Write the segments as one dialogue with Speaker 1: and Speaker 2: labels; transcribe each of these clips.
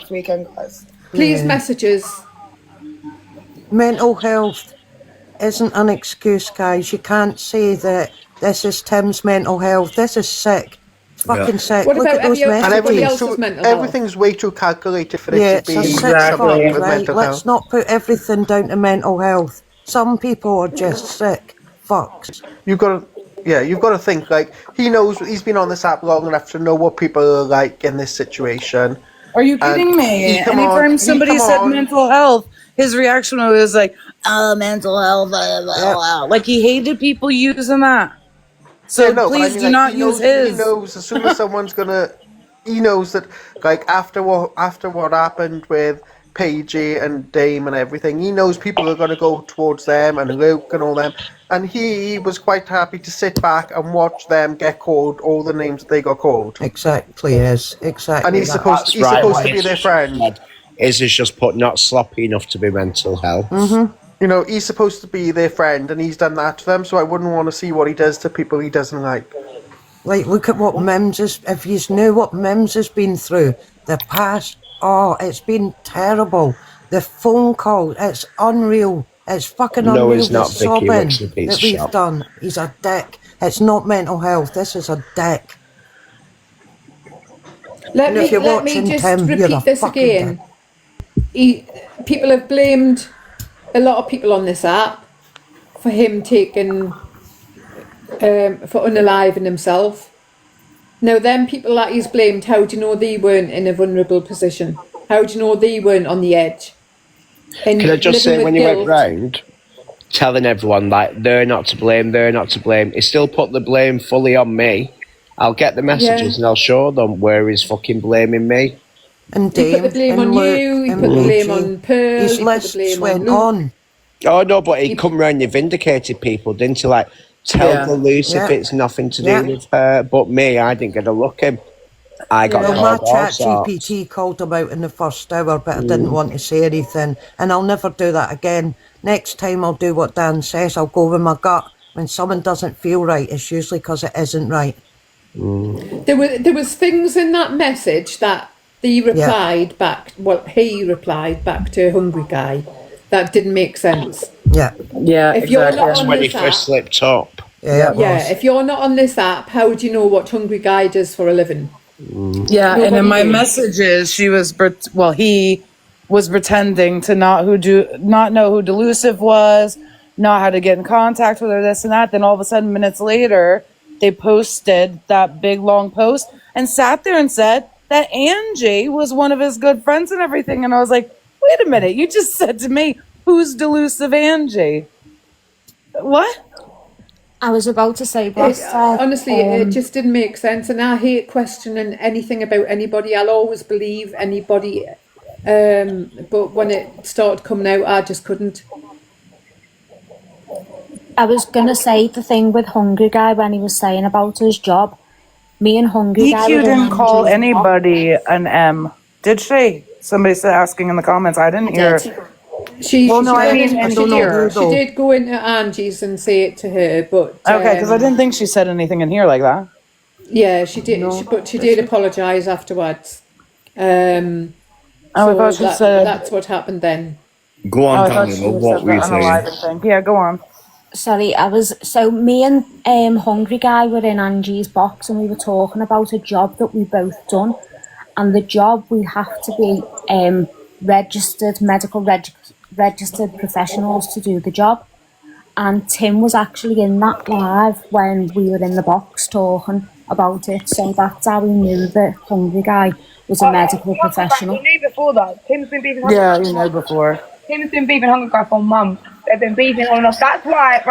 Speaker 1: next weekend, guys.
Speaker 2: Please messages.
Speaker 3: Mental health isn't an excuse, guys. You can't say that this is Tim's mental health. This is sick. It's fucking sick.
Speaker 2: What
Speaker 3: Look
Speaker 2: about
Speaker 3: at those
Speaker 2: everybody
Speaker 3: messages.
Speaker 2: else's mental health?
Speaker 4: Everything's way too calculated for
Speaker 3: Yeah,
Speaker 4: it to
Speaker 3: it's
Speaker 4: be
Speaker 3: a sick
Speaker 1: Exactly.
Speaker 3: fuck,
Speaker 4: something with
Speaker 3: right?
Speaker 4: mental
Speaker 3: Let's
Speaker 4: health.
Speaker 3: not put everything down to mental health. Some people are just sick fucks.
Speaker 4: You've got to think, like, he knows, he's been on this app long enough to know what people are like in this situation.
Speaker 1: Are you kidding me? Anytime somebody said mental health, his reaction was like, "Oh, mental health." Blah, blah, blah. Like he hated people using that. So please do not use his.
Speaker 4: He knows as soon as someone's gonna, he knows that, like, after what happened with Paige and Dame and everything, he knows people are gonna go towards them and Luke and all them, and he was quite happy to sit back and watch them get called all the names that they got called.
Speaker 3: Exactly, yes, exactly.
Speaker 4: And he's supposed to be their friend.
Speaker 5: Is just put not sloppy enough to be mental health.
Speaker 4: You know, he's supposed to be their friend, and he's done that to them. So I wouldn't want to see what he does to people he doesn't like.
Speaker 3: Like, look at what Mims is. If you knew what Mims has been through, the past, it's been terrible. The phone call, it's unreal. It's fucking unreal.
Speaker 5: No, it's not,
Speaker 3: the
Speaker 5: Vicky.
Speaker 3: sobbing
Speaker 5: What's the pizza
Speaker 3: that we've
Speaker 5: shop?
Speaker 3: done. He's a dick. It's not mental health. This is a dick.
Speaker 2: Let me
Speaker 3: if you're watching
Speaker 2: just
Speaker 3: Tim, you're a
Speaker 2: repeat this
Speaker 3: fucking
Speaker 2: again. People have blamed a lot of people on this app for him taking, for unaliving himself. Now, them people that he's blamed, how do you know they weren't in a vulnerable position? How do you know they weren't on the edge? And
Speaker 5: Can I just say,
Speaker 2: living
Speaker 5: when
Speaker 2: with
Speaker 5: he went
Speaker 2: guilt-
Speaker 5: round telling everyone, like, they're not to blame, he still put the blame fully on me. I'll get the messages and I'll show them where he's fucking blaming me.
Speaker 3: And
Speaker 2: He
Speaker 3: Dame,
Speaker 2: put the blame
Speaker 3: and
Speaker 2: on
Speaker 3: Luke,
Speaker 2: you, he
Speaker 3: and
Speaker 2: put the blame
Speaker 3: Luigi.
Speaker 2: on Pearl,
Speaker 3: His
Speaker 2: he put the
Speaker 3: lists
Speaker 2: blame
Speaker 3: went
Speaker 2: on
Speaker 3: on.
Speaker 5: Oh, no, but he come round and vindicated people, didn't he? Like, tell the Lucifer it's nothing to do with her. But me, I didn't get a look him. I got
Speaker 3: Well, my
Speaker 5: called all
Speaker 3: chat
Speaker 5: sorts.
Speaker 3: GPT called him out in the first hour, but I didn't want to say anything. And I'll never do that again. Next time I'll do what Dan says. I'll go with my gut. When someone doesn't feel right, it's usually because it isn't right.
Speaker 2: There was things in that message that he replied back. Well, he replied back to a hungry guy that didn't make sense.
Speaker 3: Yeah.
Speaker 2: If you're not
Speaker 5: That's
Speaker 2: on
Speaker 5: when he
Speaker 2: this
Speaker 5: first
Speaker 2: app,
Speaker 5: slipped up.
Speaker 2: if you're not on this app, how do you know what hungry guy does for a living?
Speaker 1: Yeah, and in my messages, he was pretending to not know who Delusive was, not how to get in contact with her, this and that. Then all of a sudden, minutes later, they posted that big long post and sat there and said that Angie was one of his good friends and everything. And I was like, wait a minute, you just said to me, who's Delusive Angie? What?
Speaker 6: I was about to say,
Speaker 2: honestly, it just didn't make sense. And I hate questioning anything about anybody. I'll always believe anybody. But when it started coming out, I just couldn't.
Speaker 6: I was going to say the thing with Hungry Guy when he was saying about his job. Me and Hungry Guy...
Speaker 1: DQ didn't call anybody an M, did she? Somebody said asking in the comments. I didn't hear.
Speaker 2: She did go into Angie's and say it to her, but...
Speaker 1: Okay, because I didn't think she said anything in here like that.
Speaker 2: Yeah, she did, but she did apologise afterwards.
Speaker 1: I thought she said...
Speaker 2: That's what happened then.
Speaker 7: Go on, Daniel, what were you saying?
Speaker 1: Yeah, go on.
Speaker 6: Sorry, me and Hungry Guy were in Angie's box and we were talking about a job that we both done. And the job, we have to be registered professionals to do the job. And Tim was actually in that live when we were in the box talking about it. So that's how we knew that Hungry Guy was a medical professional.
Speaker 8: You knew before that. Tim's been beefing
Speaker 1: before.
Speaker 8: Tim's been beefing Hungry Guy for months. They've been beefing on and off. That's why,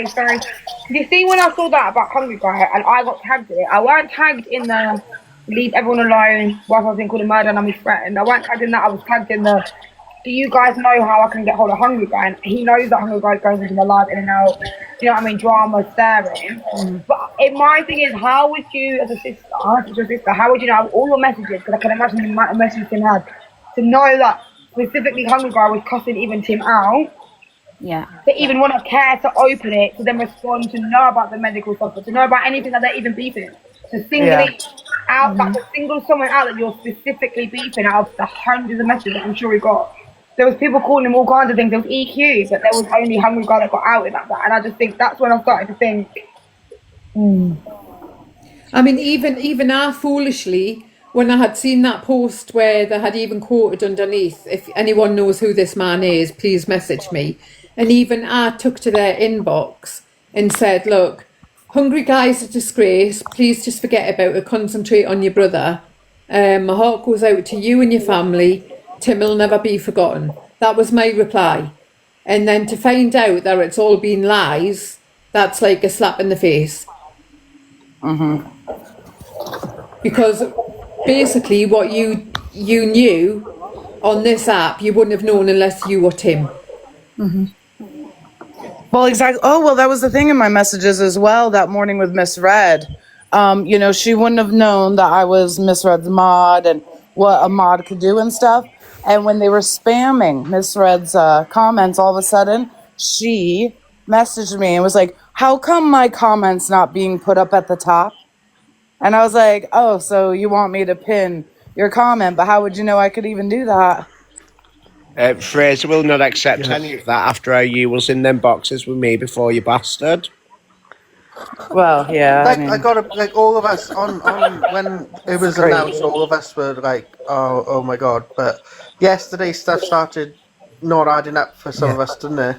Speaker 8: so you see when I saw that about Hungry Guy and I got tagged in it, I weren't tagged in the leave everyone alone whilst I was being called a murder and I'm his friend. I weren't tagged in that, I was tagged in the do you guys know how I can get hold of Hungry Guy? And he knows that Hungry Guy goes into my life in and out, you know what I mean, drama, staring. But my thing is, how would you, as a sister, how would you know all your messages, because I can imagine the amount of messages Tim had, to know that specifically Hungry Guy was cussing even Tim out?
Speaker 6: Yeah.
Speaker 8: To even want to care to open it, to then respond, to know about the medical stuff, but to know about anything that they're even beefing. To single it out, like to single someone out that you're specifically beefing out of the hundreds of messages that I'm sure he got. There was people calling him all kinds of things. There was EQ, but there was only Hungry Guy that got outed like that. And I just think that's when I started to think,
Speaker 2: I mean, even I foolishly, when I had seen that post where they had even quoted underneath, if anyone knows who this man is, please message me. And even I took to their inbox and said, look, Hungry Guy's a disgrace. Please just forget about it. Concentrate on your brother. My heart goes out to you and your family. Tim will never be forgotten. That was my reply. And then to find out that it's all been lies, that's like a slap in the face. Because basically what you knew on this app, you wouldn't have known unless you were Tim.
Speaker 1: Well, exactly. Oh, well, that was the thing in my messages as well that morning with Miss Red. You know, she wouldn't have known that I was Miss Red's mod and what a mod could do and stuff. And when they were spamming Miss Red's comments, all of a sudden, she messaged me and was like, how come my comments not being put up at the top? And I was like, oh, so you want me to pin your comment, but how would you know I could even do that?
Speaker 5: Fraser will not accept any of that after how you was in them boxes with me before, you bastard.
Speaker 1: Well, yeah.
Speaker 4: Like,
Speaker 1: I mean,
Speaker 4: I got to, like, all of us on when it was
Speaker 1: Crazy.
Speaker 4: announced, all of us were like, oh my god. But yesterday stuff started not adding up for some of us, didn't it?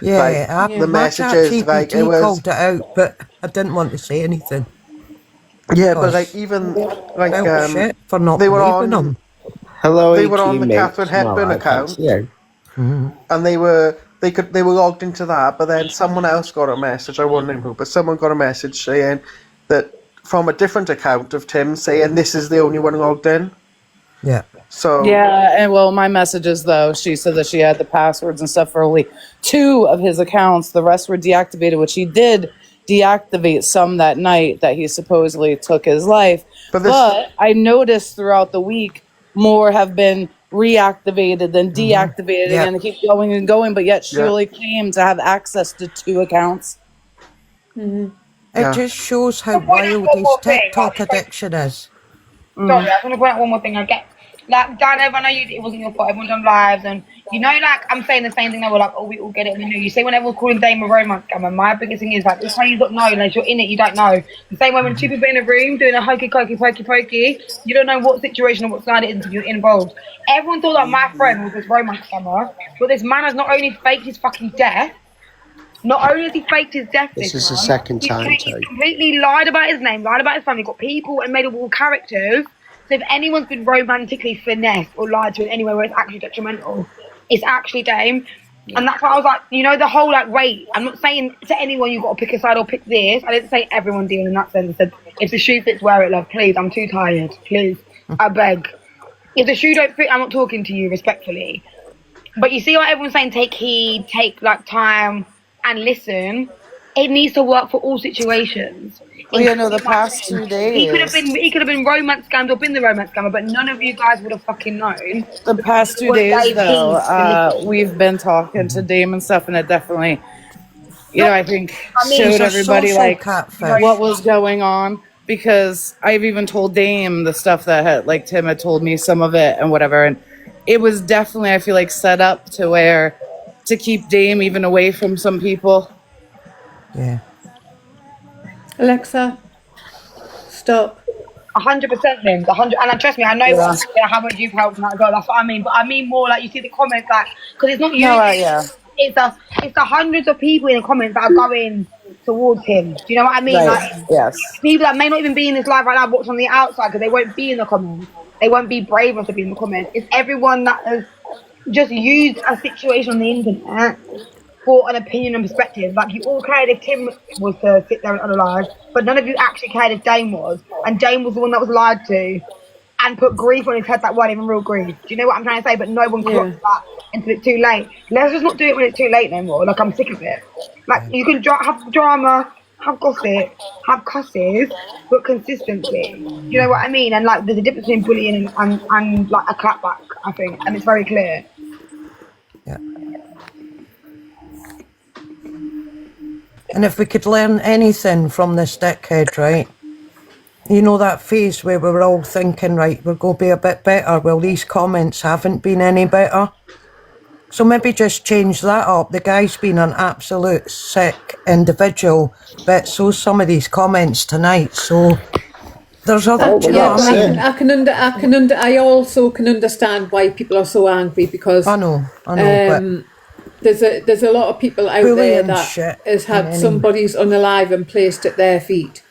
Speaker 3: Yeah,
Speaker 4: the messages, like, it was
Speaker 3: called it out, but I didn't want to say anything.
Speaker 4: yeah, but like even like
Speaker 3: shit for not
Speaker 4: they were
Speaker 3: believing
Speaker 4: on
Speaker 3: them.
Speaker 5: Hello,
Speaker 4: they were
Speaker 5: EQ,
Speaker 4: on the
Speaker 5: mate.
Speaker 4: Catherine Hepburn account,
Speaker 5: Yeah.
Speaker 4: and they were logged into that, but then someone else got a message. I won't name who, but someone got a message saying that from a different account of Tim saying this is the only one logged in.
Speaker 3: Yeah.
Speaker 4: So
Speaker 1: yeah, and well, my messages though, she said that she had the passwords and stuff for only 2 of his accounts. The rest were deactivated, which he did deactivate some that night that he supposedly took his life. But I noticed throughout the week more have been reactivated than deactivated, and they keep going and going. But yet she only claimed to have access to 2 accounts.
Speaker 3: It just shows how wild his TikTok addiction is.
Speaker 8: Sorry, I just want to point out one more thing. I get, like, Dan, I know it wasn't your fault. Everyone done lives, and you know, like, I'm saying the same thing. They were like, oh, we all get it. We knew. You say when everyone's calling Dame a romance scammer, my biggest thing is like, this how you don't know unless you're in it. You don't know. The same way when 2 people in a room doing a hokey pokey, you don't know what situation or what side it is until you're involved. Everyone thought that my friend was this romance scammer, but this man has not only faked his fucking death. Not only has he faked his death,
Speaker 5: This is
Speaker 8: time,
Speaker 5: the second time,
Speaker 8: he's
Speaker 5: too.
Speaker 8: completely lied about his name, lied about his family, got people and made up all characters. So if anyone's been romantically finessed or lied to in any way where it's actually detrimental, it's actually Dame. And that's why I was like, you know, the whole like, wait, I'm not saying to anyone you've got to pick a side or pick this. I didn't say everyone dealing in that sense. I said, if the shoe fits, wear it, love. Please, I'm too tired. Please, I beg. If the shoe don't fit, I'm not talking to you respectfully. But you see what everyone's saying, take heed, take like time and listen. It needs to work for all situations.
Speaker 1: Well, you know, the past 2 days.
Speaker 8: He could have been romance scammed or been the romance scammer, but none of you guys would have fucking known.
Speaker 1: The past 2 days, though, we've been talking to Dame and stuff, and it definitely, you know, I think showed everybody like what was going on. Because I've even told Dame the stuff that had, like Tim had told me some of it and whatever, and it was definitely, I feel like, set up to keep Dame even away from some people.
Speaker 3: Yeah.
Speaker 2: Alexa, stop.
Speaker 8: 100%, Limbs. 100, and trust me, I know how much you've helped that girl. That's what I mean. But I mean more like you see the comments, like, because it's not you. It's the hundreds of people in the comments that are going towards him. Do you know what I mean?
Speaker 1: Right.
Speaker 8: Like,
Speaker 1: yes.
Speaker 8: People that may not even be in this live right now, watch on the outside because they won't be in the comments. They won't be brave enough to be in the comments. It's everyone that has just used a situation on the internet for an opinion and perspective. Like, you all cared if Tim was to sit there and unalive, but none of you actually cared if Dame was. And Dame was the one that was lied to and put grief on his head that wasn't even real grief. Do you know what I'm trying to say? But no one clocked that until it's too late. Let's just not do it when it's too late no more. Like, I'm sick of it. Like, you can have drama, have gossip, have cusses, but consistency. You know what I mean? And, like, there's a difference between bullying and like, a clapback, I think. And it's very clear.
Speaker 3: Yeah. And if we could learn anything from this dickhead, right? you know, that phase where we were all thinking, right, we're going to be a bit better. Well, these comments haven't been any better. So maybe just change that up. The guy's been an absolute sick individual, but so some of these comments tonight. So there's other. Do you know what I mean?
Speaker 2: I also can understand why people are so angry, because
Speaker 3: I know. But
Speaker 2: there's a lot of people out there
Speaker 3: bullying
Speaker 2: that
Speaker 3: shit
Speaker 2: has had
Speaker 3: and
Speaker 2: somebody's unalive and placed at their feet.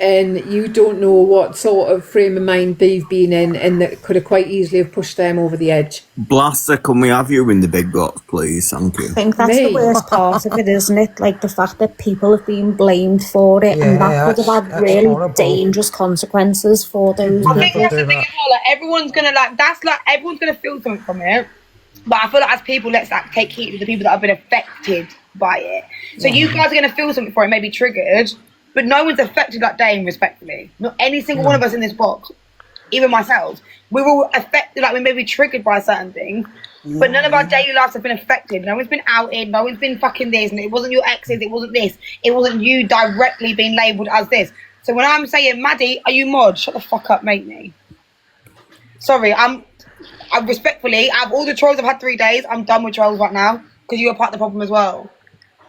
Speaker 2: And you don't know what sort of frame of mind they've been in, and that could have quite easily have pushed them over the edge.
Speaker 7: Blaster, can we have you in the big box, please? Thank you.
Speaker 6: I think that's
Speaker 2: Me?
Speaker 6: the worst part of it, isn't it? Like the fact that people have been blamed for it, and that could have had really
Speaker 3: horrible.
Speaker 6: dangerous consequences for those
Speaker 8: I think
Speaker 6: people.
Speaker 8: that's the thing as well. Like, everyone's gonna feel something from it. But I feel like as people, let's like take heed to the people that have been affected by it. So you guys are gonna feel something for it, maybe triggered, but no one's affected like Dame, respectfully. Not any single one of us in this box, even myself. We're all affected, like we may be triggered by certain things, but none of our daily lives have been affected. No one's been outed, no one's been fucking this, and it wasn't your exes, it wasn't this, it wasn't you directly being labelled as this. So when I'm saying, Maddie, are you mod? Shut the fuck up, mate me. Sorry, I respectfully, out of all the trolls I've had 3 days, I'm done with trolls right now, because you're part of the problem as well.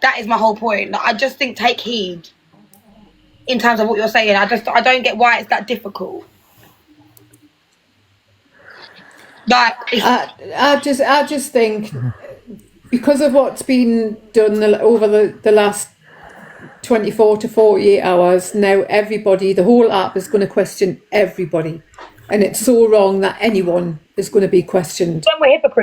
Speaker 8: That is my whole point. Like, I just think take heed in terms of what you're saying. I don't get why it's that difficult. Like,
Speaker 2: I just think because of what's been done over the last 24 to 48 hours, now everybody, the whole app is going to question everybody, and it's so wrong that anyone is going to be questioned.
Speaker 8: then we're hypocrites.